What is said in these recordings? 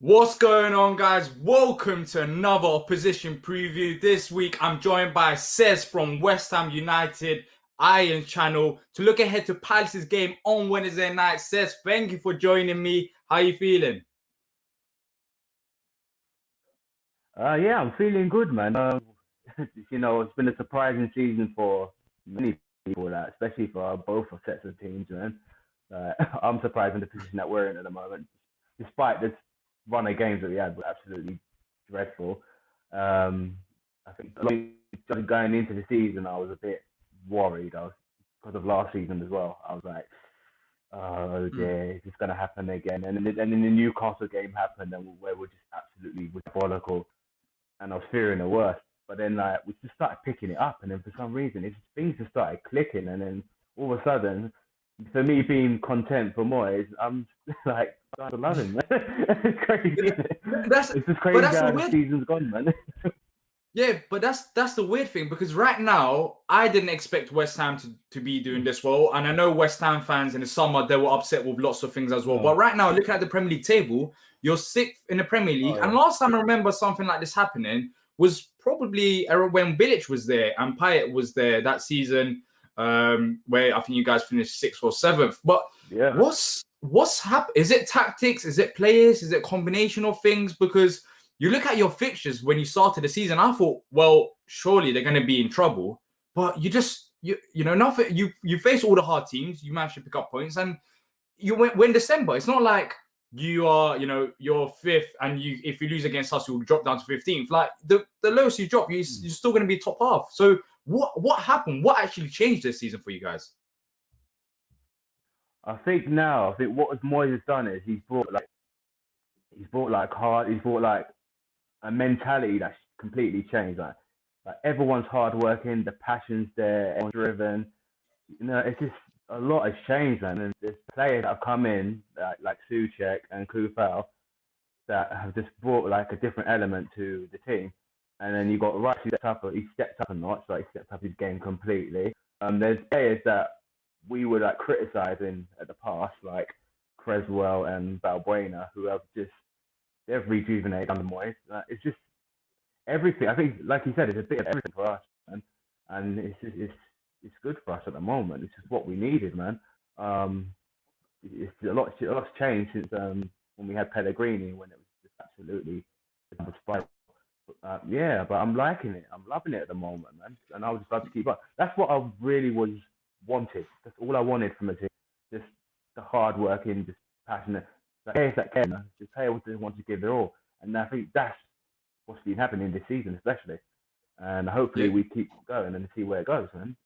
What's going on, guys? Welcome to another opposition preview. This week, I'm joined by Cess from West Ham United Iron Channel to look ahead to Palace's game on Wednesday night. Cess, thank you for joining me. How are you feeling? Yeah, I'm feeling good, man. It's been a surprising season for many people, especially for both of sets of teams, man. I'm surprised in the position that we're in at the moment, despite this run of games that we had was absolutely dreadful. Um, I think just going into the season, I was a bit worried. I was because of last season as well. I was like, oh Mm. dear, is this going to happen again? And then the Newcastle game happened, and where we're just absolutely diabolical and I was fearing the worst. But then like we just started picking it up, and then for some reason things just started clicking, and then all of a sudden, for me being content for Moyes, I'm like starting to love him. It's crazy. Isn't it? That's It's just but crazy that's the how the weird. season's gone, man. Yeah, but that's the weird thing because right now I didn't expect West Ham to be doing this well, and I know West Ham fans in the summer they were upset with lots of things as well. But Oh, right now, looking at the Premier League table, you're sixth in the Premier League, oh and yeah. last time I remember something like this happening was probably when Bilic was there and Payet was there that season, where I think you guys finished sixth or seventh. But Yeah. what's happened? Is it tactics? Is it players? Is it a combination of things? Because you look at your fixtures when you started the season. I thought, well, surely they're going to be in trouble, but you know nothing. You face all the hard teams. You managed to pick up points, and you win December. It's not like you are, you're fifth, and if you lose against us, you'll drop down to 15th. Like the lowest you drop, you're still going to be top half. So what happened? What actually changed this season for you guys? I think what Moyes has done is he's brought like a mentality that's completely changed. Like everyone's hardworking, the passion's there, everyone's driven. It's just a lot has changed, man. And there's players that have come in, like Suchek and Kufal, that have just brought like a different element to the team. And then you got Rice, he stepped up a notch, like he stepped up his game completely. There's players that we were like criticizing at the past, like Creswell and Balbuena, who have just they've rejuvenated under Moyes. It's just everything. I think, like you said, it's a bit of everything for us, man. And it's good for us at the moment. It's just what we needed, man. Um, it's a lot's changed since when we had Pellegrini, when it was just absolutely spiral. Yeah, but I'm liking it. I'm loving it at the moment, man. And I would just love to keep up. That's what I really was wanted. That's all I wanted from a team. Just the hard working, just passionate, like players that care, man. Just players that want to give their all. And I think that's what's been happening this season, especially. And hopefully Yeah, we keep going and see where it goes, man.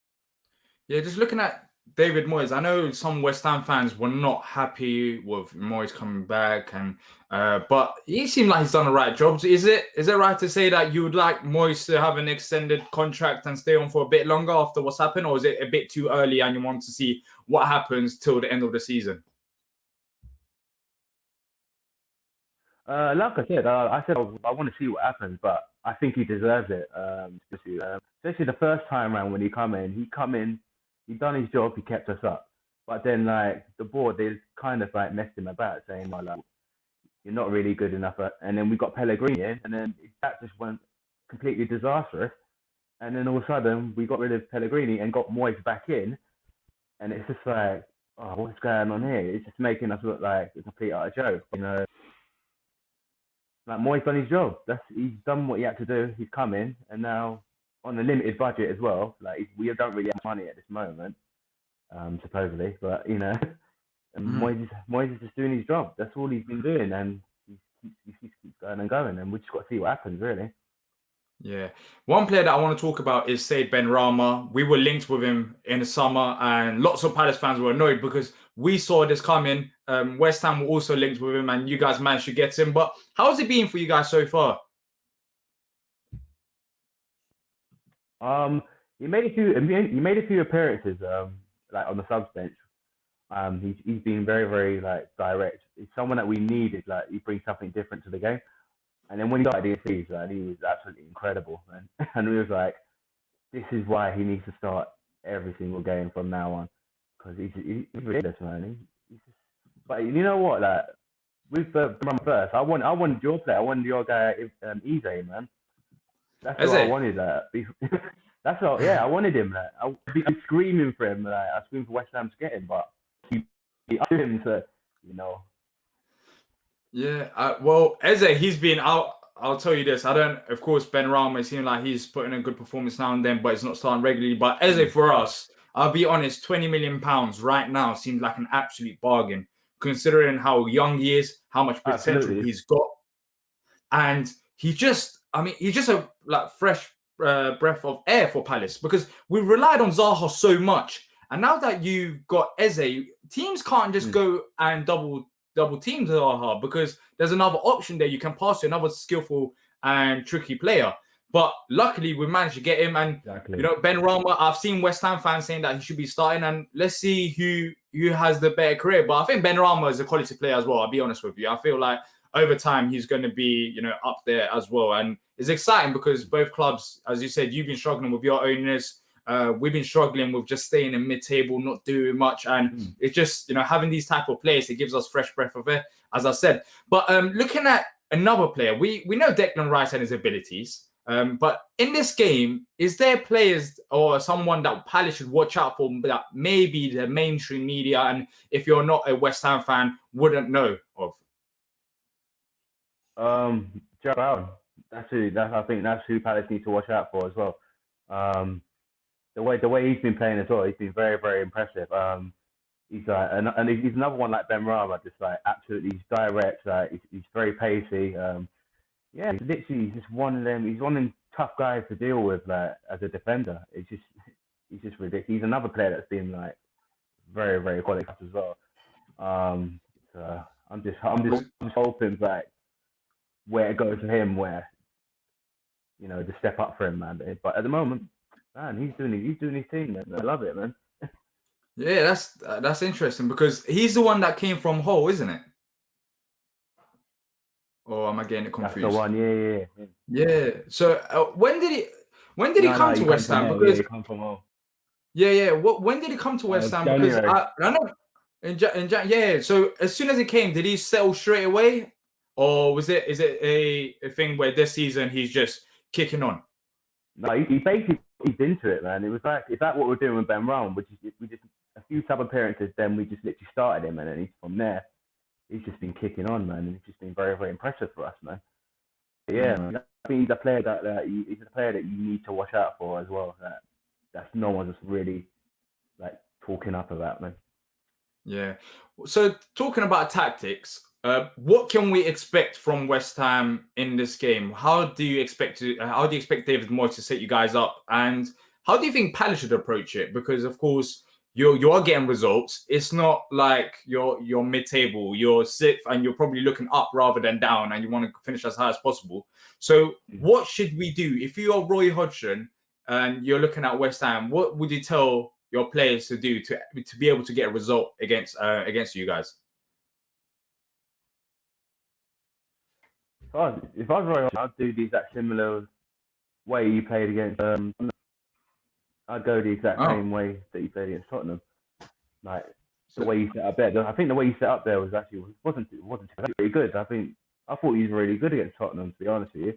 Yeah, just looking at David Moyes, I know some West Ham fans were not happy with Moyes coming back, and but he seemed like he's done the right job. So is it right to say that you would like Moyes to have an extended contract and stay on for a bit longer after what's happened, or is it a bit too early and you want to see what happens till the end of the season? Like I said, I said I want to see what happens, but I think he deserves it. Especially the first time around when he come in, he done his job, he kept us up. But then like the board, they kind of like messed him about, saying like you're not really good enough. And then we got Pellegrini in, and then that just went completely disastrous. And then all of a sudden we got rid of Pellegrini and got Moyes back in, and it's just like, oh, what's going on here? It's just making us look like a complete utter joke, Like Moyes done his job. He's done what he had to do. He's come in, and now on a limited budget as well. Like we don't really have money at this moment, supposedly, but and Mhm. Moyes is just doing his job. That's all he's been doing, and he keeps going and going, and we just got to see what happens, really. Yeah. One player that I want to talk about is say Benrahma. We were linked with him in the summer, and lots of Palace fans were annoyed because we saw this coming. West Ham were also linked with him, and you guys managed to get him. But how's it been for you guys so far? Um, he made a few appearances, like on the subs bench. He's been very very like direct. He's someone that we needed. Like he brings something different to the game. And then when he started the season, like, he was absolutely incredible, man. And we was like, this is why he needs to start every single game from now on, because he's ridiculous, man. He's just, but you know what? Like with Benrahma first, I wanted your player. I wanted your guy, Eze, man. That's what I Eze. wanted. That's what. Yeah, I wanted him. I'm screaming for him. I screamed for West Ham to get him, but he up him to, you know. Yeah, well, Eze, he's been out. I'll tell you this. I don't, of course, Benrahma, it seems like he's putting a good performance now and then, but it's not starting regularly. But Eze, for us, I'll be honest, £20 million right now seems like an absolute bargain, considering how young he is, how much potential Absolutely. he's got. And he's just a like fresh breath of air for Palace because we've relied on Zaha so much. And now that you've got Eze, teams can't just go and double team Zaha because there's another option there. You can pass to another skillful and tricky player. But luckily, we managed to get him. And Exactly. you know, Benrahma, I've seen West Ham fans saying that he should be starting. And let's see who has the better career. But I think Benrahma is a quality player as well. I'll be honest with you. I feel like over time he's going to be, you know, up there as well. And it's exciting because both clubs, as you said, you've been struggling with your owners. We've been struggling with just staying in mid-table, not doing much. And it's just, you know, having these type of players, it gives us fresh breath of air, as I said. But looking at another player, we know Declan Rice and his abilities. But in this game, is there players or someone that Palace should watch out for that maybe the mainstream media, and if you're not a West Ham fan, wouldn't know of? Joe Brown. I think that's who Palace need to watch out for as well. The way he's been playing as well, he's been very, very impressive. He's like, and he's another one like Benrahma, just like absolutely, he's direct, like he's very pacey. Yeah, he's just one of them. He's one of them tough guys to deal with, like as a defender. He's just ridiculous. He's another player that's been like very, very quality as well. So I'm just hoping like where it goes for him, where you know, to step up for him, man. But at the moment, man, he's doing his thing, man. I love it, man. Yeah, that's interesting because he's the one that came from Hull, isn't it? Or am I getting it That's the confused? one. Yeah. Yeah. So when did he come to He come West from Ham? Hull. Yeah, Because he come from Hull. yeah. When did he come to West Ham? Because January. I know yeah. So as soon as he came, did he settle straight away, or is it a thing where this season he's just kicking on? No, he basically he's into it, man. It was like it's like what we're doing with Benrahma, which is we just a few sub appearances, then we just literally started him, and then from there he's just been kicking on, man. And it's just been very, very impressive for us, man. But yeah, man, I think he's a player he's a player that you need to watch out for as well. That's no one's really like talking up about, man. Yeah. So talking about tactics, what can we expect from West Ham in this game? How do you expect David Moyes to set you guys up, and how do you think Palace should approach it? Because of course you are getting results. It's not like you're mid-table, you're sixth, and you're probably looking up rather than down, and you want to finish as high as possible. So what should we do if you are Roy Hodgson and you're looking at West Ham? What would you tell your players to do to be able to get a result against you guys? If I was Roy, I'd do the exact similar way you played against. I'd go the exact same way that you played against Tottenham. Like the way you set up there. I think the way you set up there wasn't very good. I thought he was really good against Tottenham, to be honest with you.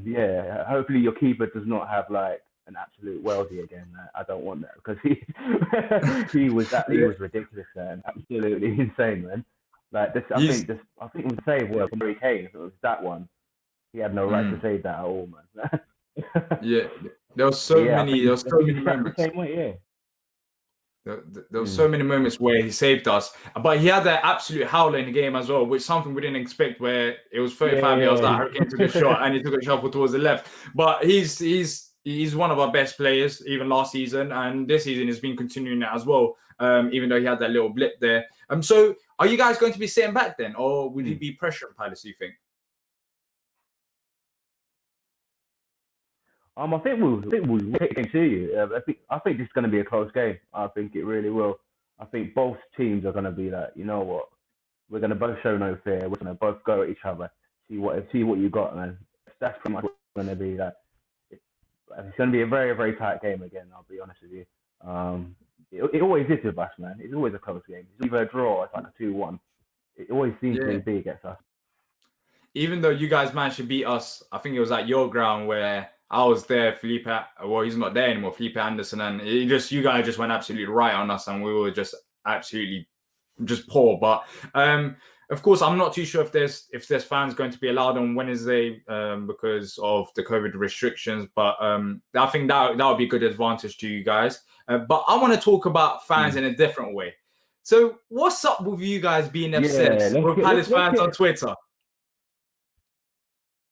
Yeah, hopefully your keeper does not have like an absolute worldie again. I don't want that because he was ridiculous and absolutely insane, man. Like this, I think it was the save where Harry Kane. If it was that one, he had no right to save that at all, man. Yeah, there were so many moments. The same way, yeah. There were so many moments where he saved us, but he had that absolute howler in the game as well, which something we didn't expect. Where it was 35 yards out, Harry Kane took a shot and he took a shuffle towards the left. But he's one of our best players, even last season, and this season has been continuing that as well. Even though he had that little blip there. So are you guys going to be sitting back then, or will you be pressuring Palace? Do you think? I think we'll take it to you. I think this is going to be a close game. I think it really will. I think both teams are going to be like, you know what, we're going to both show no fear. We're going to both go at each other, see what you got, man. That's pretty much what it's going to be. Like, it's going to be a very, very tight game again. I'll be honest with you. It always is with us, man. It's always a close game. It's either a draw or it's like a 2-1. It always seems Yeah. to be against us. Even though you guys managed to beat us, I think it was at your ground where I was there. Felipe, well, he's not there anymore. Felipe Anderson, and you guys just went absolutely right on us, and we were just absolutely just poor. But of course, I'm not too sure if there's fans going to be allowed on Wednesday because of the COVID restrictions. But I think that would be a good advantage to you guys. But I want to talk about fans in a different way. So what's up with you guys being obsessed with Palace fans on Twitter?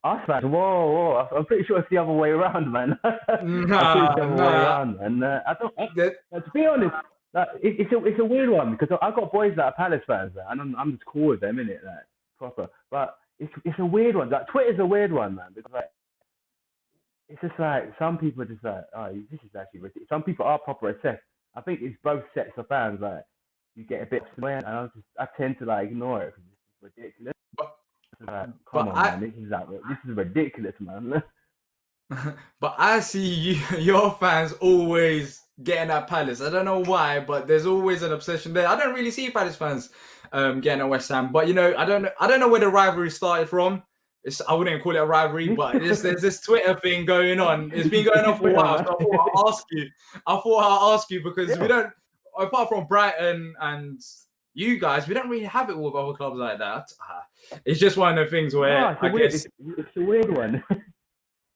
Us fans, whoa! I'm pretty sure it's the other way around, man. Nah. I don't. To be honest, like, it's a weird one because I got boys that are Palace fans, and I'm just cool with them, innit? Like proper. But it's a weird one. Like Twitter's a weird one, man, because like it's just like some people are just like, oh, this is actually ridiculous. Some people are proper obsessed. I think it's both sets of fans. Like you get a bit and I tend to like ignore it because it's ridiculous. Like, come on, man. This is ridiculous, man. But I see your fans always getting at Palace. I don't know why, but there's always an obsession there. I don't really see Palace fans getting at West Ham, but I don't know where the rivalry started from. I wouldn't call it a rivalry, but there's this Twitter thing going on. It's been going on for a while. So I thought I'll ask you because we don't, apart from Brighton and you guys, we don't really have it with other clubs like that. It's just one of the things where it's a weird one.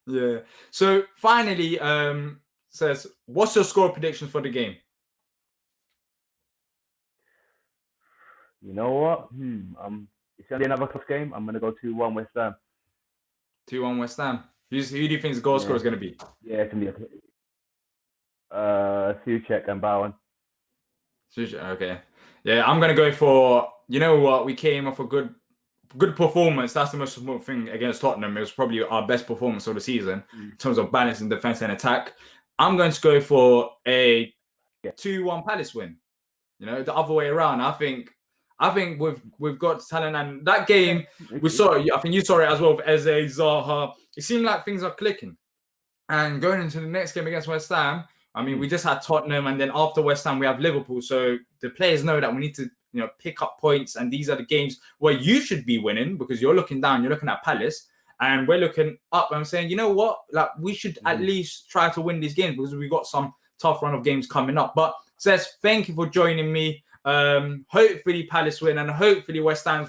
Yeah. So finally, Cess, what's your score prediction for the game? You know what? It's only another close game. I'm gonna go 2-1 West Ham. 2-1 West Ham. Who do you think the goal scorer is going to be? Yeah, it's gonna be Souček and Bowen. Okay. Yeah, I'm gonna go for. You know what? We came off a good performance. That's the most important thing against Tottenham. It was probably our best performance of the season in terms of balance in defense and attack. I'm going to go for a 2-1 Palace win. The other way around. I think we've got talent, and that game we saw it. I think you saw it as well with Eze, Zaha. It seemed like things are clicking. And going into the next game against West Ham, I mean, we just had Tottenham, and then after West Ham we have Liverpool. So the players know that we need to pick up points, and these are the games where you should be winning because you're looking down, you're looking at Palace, and we're looking up. And I'm saying, you know what, like we should at least try to win these games because we've got some tough run of games coming up. But Cess, thank you for joining me. Hopefully Palace win, and hopefully West Ham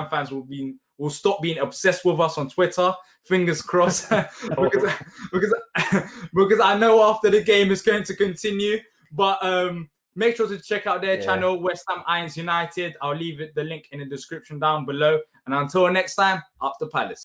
fans will stop being obsessed with us on Twitter. Fingers crossed, because I know after the game it's going to continue. But make sure to check out their channel, West Ham Irons United. I'll leave the link in the description down below. And until next time, up to Palace.